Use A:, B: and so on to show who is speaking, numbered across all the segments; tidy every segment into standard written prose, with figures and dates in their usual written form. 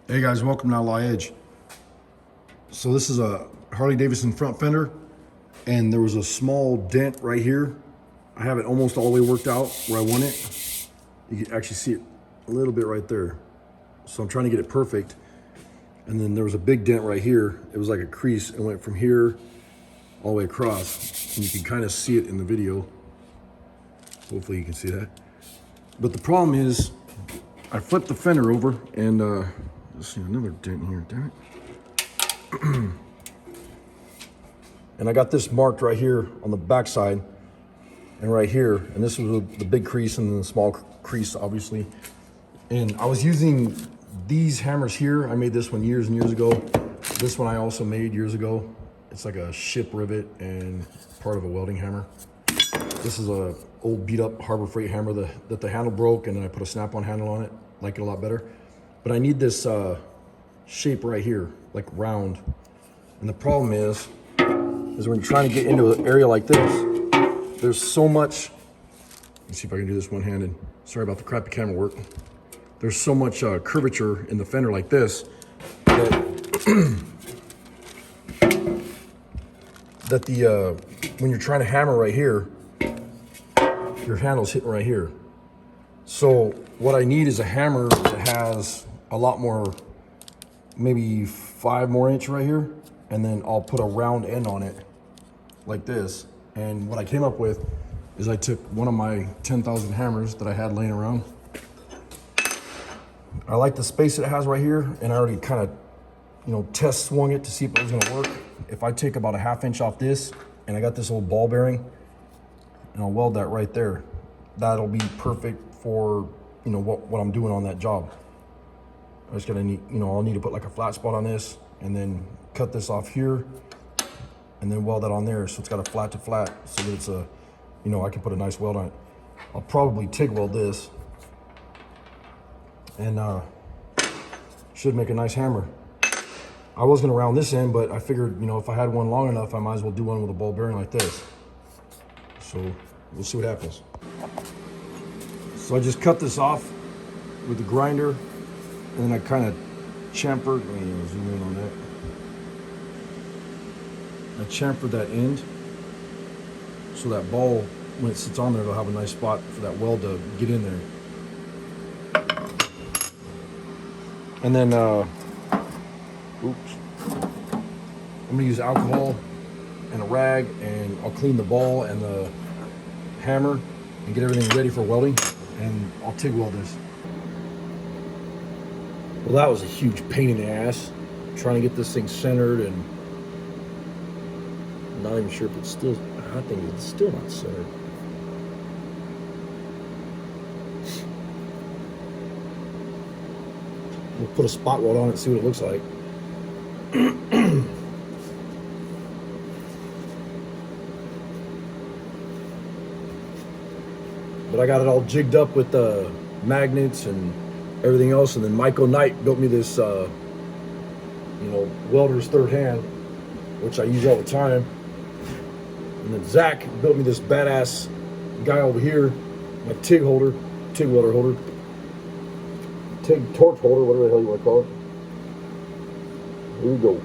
A: Hey guys, welcome to Outlaw Edge. So this is a Harley Davidson front fender, and there was a small dent right here. I have it almost all the way worked out where I want it. You can actually see it a little bit right there. So I'm trying to get it perfect. And then there was a big dent right here. It was like a crease and went from here all the way across. And you can kind of see it in the video. Hopefully you can see that. But the problem is, I flipped the fender over and let's see, another dent here, damn it. And I got this marked right here on the back side and right here. And this was the big crease and then the small crease, obviously. And I was using these hammers here. I made this one years and years ago. This one I also made years ago. It's like a ship rivet and part of a welding hammer. This is a old beat up Harbor Freight hammer that the handle broke, and then I put a snap-on handle on it. Like it a lot better. But I need this shape right here, like round. And the problem is when you're trying to get into an area like this, there's so much, let's see if I can do this one-handed. Sorry about the crappy camera work. There's so much curvature in the fender like this that when you're trying to hammer right here, your handle's hitting right here. So what I need is a hammer that has a lot more, maybe 5 more inch right here, and then I'll put a round end on it like this. And what I came up with is I took one of my 10,000 hammers that I had laying around. I like the space that it has right here, and I already kind of, test swung it to see if it was gonna work. If I take about a 1/2 inch off this, and I got this old ball bearing, and I'll weld that right there, that'll be perfect for, what I'm doing on that job. I just gotta need, I'll need to put like a flat spot on this, and then cut this off here, and then weld that on there, so it's got a flat to flat, so that it's I can put a nice weld on it. I'll probably TIG weld this, and should make a nice hammer. I was gonna round this end, but I figured, if I had one long enough, I might as well do one with a ball bearing like this. So we'll see what happens. So I just cut this off with the grinder, and then I kind of chamfered, let me zoom in on that. I chamfered that end, so that ball, when it sits on there, it'll have a nice spot for that weld to get in there. And then, oops. I'm gonna use alcohol and a rag, and I'll clean the ball and the hammer and get everything ready for welding, and I'll TIG weld this. Well, that was a huge pain in the ass, trying to get this thing centered, and I'm not even sure if it's still, I think it's still not centered. We'll put a spot weld on it and see what it looks like. But I got it all jigged up with the magnets and everything else, and then Michael Knight built me this, welder's third hand, which I use all the time. And then Zach built me this badass guy over here, my TIG welder holder, TIG torch holder, whatever the hell you want to call it. Here we go.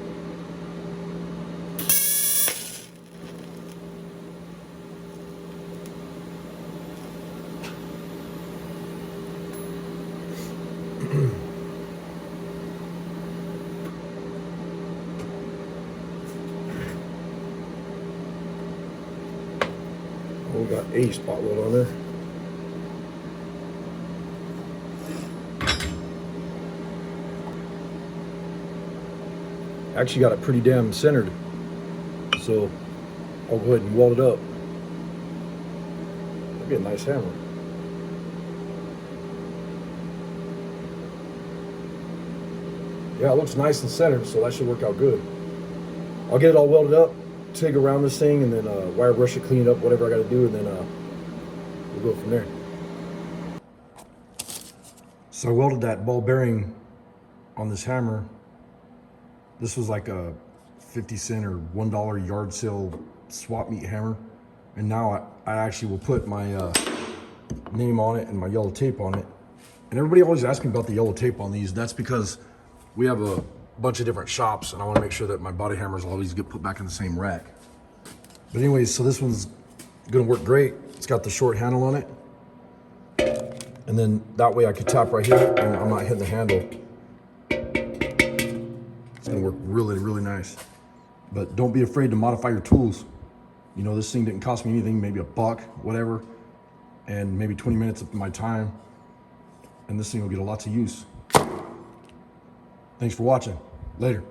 A: We got a spot weld on there. Actually got it pretty damn centered, so I'll go ahead and weld it up. That'll be a nice hammer. Yeah, it looks nice and centered, so that should work out good. I'll get it all welded up, TIG around this thing, and then wire brush it, clean it up, whatever I got to do, and then we'll go from there. So I welded that ball bearing on this hammer. This was like a 50-cent or $1 yard sale swap meet hammer, and now I actually will put my name on it and my yellow tape on it. And everybody always asks me about the yellow tape on these. That's because we have a bunch of different shops, and I want to make sure that my body hammers always get put back in the same rack. But anyways, so this one's gonna work great. It's got the short handle on it. And then that way I could tap right here and I'm not hitting the handle. It's gonna work really, really nice. But don't be afraid to modify your tools. You know, this thing didn't cost me anything, maybe $1, whatever, and maybe 20 minutes of my time. And this thing will get a lot of use. Thanks for watching. Later.